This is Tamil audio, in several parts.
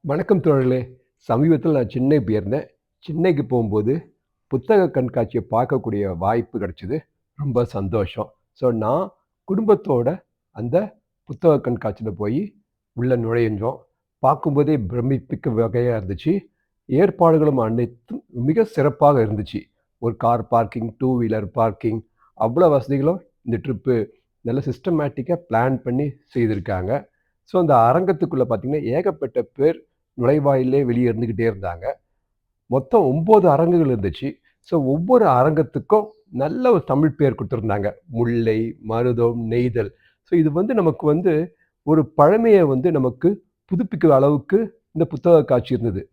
வணக்கம் தோழர்களே! சமீபத்தில நான் சென்னை போயிருந்தேன். சென்னைக்கு போம்போது, புத்தக கண்காட்சிய பார்க்கக்கூடிய வாய்ப்பு கிடைச்சது. ரொம்ப சந்தோஷம். நான் குடும்பத்தோட அந்த புத்தக கண்காட்சியில போயி உள்ள நுழைஞ்சோம். பார்க்கும்போதே பிரமிப்பிக்க வகையா இருந்துச்சு. ஏற்பாடுகளும் அனைத்தும் மிக சிறப்பாக இருந்துச்சு. ஒரு car parking, two wheeler parking அவ்வளோ வசதிகளும் இந்த ட்ரிப்பு நல்ல சிஸ்டமேட்டிக்கா பிளான் பண்ணி செய்திருக்காங்க. அந்த அரங்கத்துக்குள்ள பார்த்தீங்கன்னா, ஏகப்பட்ட பேர் நுழைவாயிலே வெளிய இருந்துகிட்டே இருந்தாங்க. மொத்தம் 9 அரங்குகள் இருந்துச்சு. ஒவ்வொரு அரங்கத்துக்கும் நல்ல ஒரு தமிழ் பெயர் குடுத்திருந்தாங்க. முல்லை, மருதம், நெய்தல். இது வந்து நமக்கு வந்து ஒரு பழமைய வந்து நமக்கு புதுப்பிக்கிற அளவுக்கு இந்த புத்தக காட்சி இருந்தது.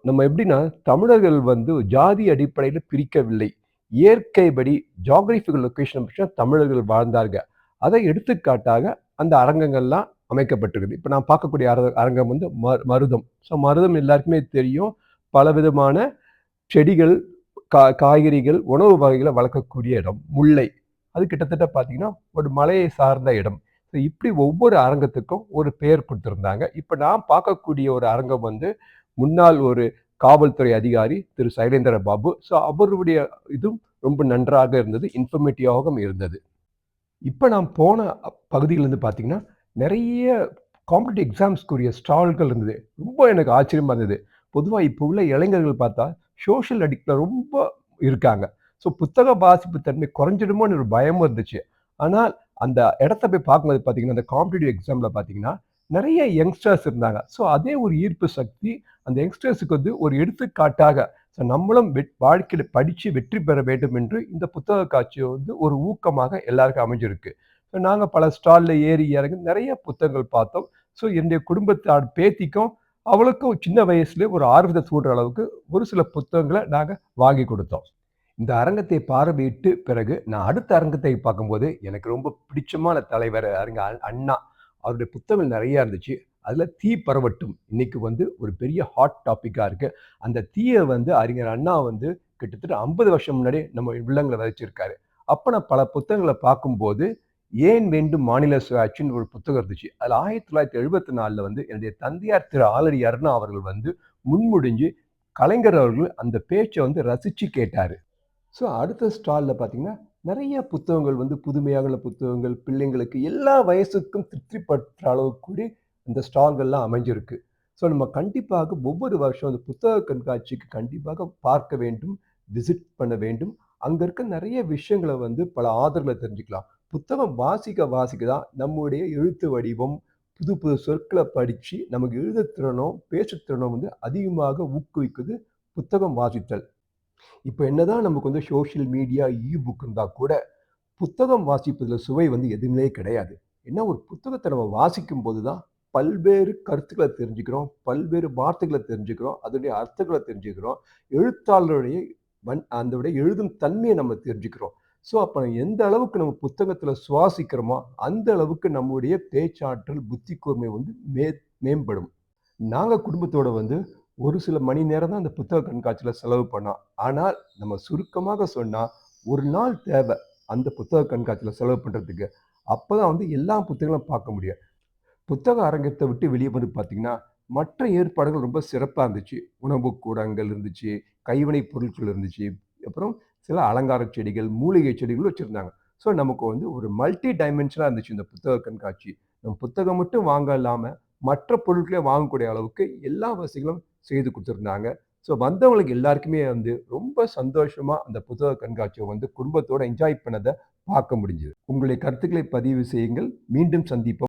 நம்ம எப்படின்னா, தமிழர்கள் வந்து ஜாதி அடிப்படையில பிரிக்கவில்லை. இயற்கைப்படி ஜியோகிராபிக்கல் லொகேஷன் வச்சு தமிழர்கள் வாழ்ந்தார்கள். அதை எடுத்துக்காட்டாக அந்த அரங்கங்கள்லாம் அமைக்கப்பட்டிருக்குது. இப்ப நான் பார்க்கக்கூடிய அரங்கம் வந்து மருதம். மருதம் எல்லாருக்குமே தெரியும். பலவிதமான செடிகள், காய்கறிகள், உணவு வகைகள வளர்க்கக்கூடிய இடம். முல்லை. அது கிட்டத்தட்ட பார்த்தீங்கன்னா, ஒரு மலையை சார்ந்த இடம். இப்படி ஒவ்வொரு அரங்கத்துக்கும் ஒரு பெயர் குடுத்திருந்தாங்க. இப்ப நான் பார்க்கக்கூடிய ஒரு அரங்கம் வந்து, முன்னாள் ஒரு காவல்துறை அதிகாரி திரு சைலேந்திர பாபு. அவருடைய இதுவும் ரொம்ப நன்றாக இருந்தது. இன்ஃபர்மேட்டிவாகவும் இருந்தது. இப்ப நான் போன பகுதியில இருந்து பார்த்தீங்கன்னா, நெறைய காம்படிட்டிவ் எக்ஸாம்ஸ்க்குரிய ஸ்டால்கள் இருந்தது. ரொம்ப எனக்கு ஆச்சரியமா இருந்தது. பொதுவா இப்ப உள்ள இளைஞர்கள் பார்த்தா, சோஷியல் அடிக்ட்ல ரொம்ப இருக்காங்க. புத்தக வாசிப்பு தன்மை குறைஞ்சிடுமோன்னு ஒரு பயமும் இருந்துச்சு. ஆனால் அந்த இடத்த போய் பார்க்கும்போது பார்த்தீங்கன்னா, அந்த காம்படிட்டிவ் எக்ஸாம்ல பார்த்தீங்கன்னா, நெறைய யங்ஸ்டர்ஸ் இருந்தாங்க. அதே ஒரு ஈர்ப்பு சக்தி அந்த யங்ஸ்டர்ஸ்க்கு வந்து ஒரு எடுத்துக்காட்டாக, நம்மளும் வாழ்க்கையில படிச்சு வெற்றி பெற வேண்டும் என்று இந்த புத்தக காட்சி வந்து ஒரு ஊக்கமாக எல்லாருக்கும் அமைஞ்சிருக்கு. நாங்க பல ஸ்டால்ல ஏறி இறங்கி நெறைய புத்தகங்கள் பார்த்தோம். என்னுடைய குடும்பத்தார் பேத்திக்கும், அவளுக்கும் சின்ன வயசுலயே ஒரு ஆர்வத்த தூண்டுற அளவுக்கு ஒரு சில புத்தகங்கள நாங்க வாங்கி குடுத்தோம். இந்த அரங்கத்தை பார்வையிட்டு பிறகு நான் அடுத்த அரங்கத்தை பார்க்கும்போது, எனக்கு ரொம்ப பிடிச்சமான தலைவர் அறிஞர் அண்ணா. அவருடைய புத்தகங்கள் நெறைய இருந்துச்சு. அதுல "தீ பரவட்டும்" இன்னைக்கு வந்து ஒரு பெரிய ஹாட் டாபிக்கா இருக்கு. அந்த தீய வந்து அறிஞர் அண்ணா வந்து கிட்டத்தட்ட 50 வருஷம் முன்னாடியே நம்ம உள்ளங்கள்ல விதைச்சிருக்காரு. அப்ப நான் பல புத்தகங்கள பார்க்கும்போது, "ஏன் வேண்டும் மாநில சுயாட்சின்னு" ஒரு புத்தகம் இருந்துச்சு. அதுல 1974ல வந்து என்னுடைய தந்தையார் திரு ஆலடி அருணா அவர்கள் வந்து முன்மொழிஞ்சு, கலைஞர் அவர்கள் அந்த பேச்ச வந்து ரசிச்சு கேட்டாரு. அடுத்த ஸ்டால்ல பார்த்தீங்கன்னா, நெறைய புத்தகங்கள் வந்து புதுமையான புத்தகங்கள், பிள்ளைங்களுக்கு எல்லா வயசுக்கும் திருப்திப்படுத்துற அளவுக்கு கூடி இந்த ஸ்டால்கள்லாம் அமைஞ்சிருக்கு. நம்ம கண்டிப்பாக ஒவ்வொரு வருஷம் அந்த புத்தக கண்காட்சிக்கு கண்டிப்பாக பார்க்க வேண்டும், விசிட் பண்ண வேண்டும். அங்க இருக்க நெறைய விஷயங்கள வந்து பல ஆதர்கள தெரிஞ்சுக்கலாம். புத்தகம் வாசிக்க வாசிக்க தான் நம்முடைய எழுத்து வடிவம், புது புது சொற்கள படிச்சு, நமக்கு எழுதுத் திறனோ, பேச்சுத் திறனோ வந்து அதிகமாக ஊக்குவிக்குது புத்தகம் வாசித்தல். இப்ப என்னதான் நமக்கு வந்து சோசியல் மீடியா, புக் இருந்தா கூட, புத்தகம் வாசிப்பதில சுவை வந்து எதுவுமே கிடையாது. ஏன்னா ஒரு புத்தகத்த நம்ம வாசிக்கும்போது தான் பல்வேறு கருத்துக்கள தெரிஞ்சுக்கிறோம். பல்வேறு வார்த்தைகள தெரிஞ்சுக்கிறோம். அதனுடைய அர்த்தங்கள தெரிஞ்சுக்கிறோம். எழுத்தாளருடைய அதோடைய எழுதும் தன்மைய நம்ம தெரிஞ்சுக்கிறோம். அப்ப எந்த அளவுக்கு நம்ம புத்தகத்தில சுவாசிக்கிறோமோ, அந்த அளவுக்கு நம்முடைய பேச்சாற்றல், புத்தி கூர்மை வந்து மேம்படும். நாங்க குடும்பத்தோட வந்து ஒரு சில மணி நேரம் தான் அந்த புத்தக கண்காட்சியில செலவு பண்ணோம். ஆனால் நம்ம சுருக்கமாக சொன்னா, 1 நாள் தேவை அந்த புத்தக கண்காட்சியில செலவு பண்றதுக்கு. அப்பதான் வந்து எல்லா புத்தகங்களும் பார்க்க முடியும். புத்தக அரங்கத்த விட்டு வெளிய வந்து பார்த்தீங்கன்னா, மற்ற ஏற்பாடுகள் ரொம்ப சிறப்பா இருந்துச்சு. உணவுக் கூடங்கள் இருந்துச்சு, கைவினைப் பொருட்கள் இருந்துச்சு. அப்புறம் சில அலங்கார செடிகள், மூலிகை செடிகளும் வச்சிருந்தாங்க. நமக்கு வந்து ஒரு மல்டி டைமென்ஷனா இருந்துச்சு இந்த புத்தக கண்காட்சி. நம்ம புத்தகம் மட்டும் வாங்க இல்லாம, மற்ற பொருட்களையும் வாங்கக்கூடிய அளவுக்கு எல்லா வசதிகளும் செய்து குடுத்திருந்தாங்க. வந்தவங்களுக்கு எல்லாருக்குமே வந்து ரொம்ப சந்தோஷமா அந்த புத்தக கண்காட்சிய வந்து குடும்பத்தோட என்ஜாய் பண்ணத பார்க்க முடிஞ்சது. உங்களுடைய கருத்துக்களை பதிவு செய்யுங்கள். மீண்டும் சந்திப்போம்.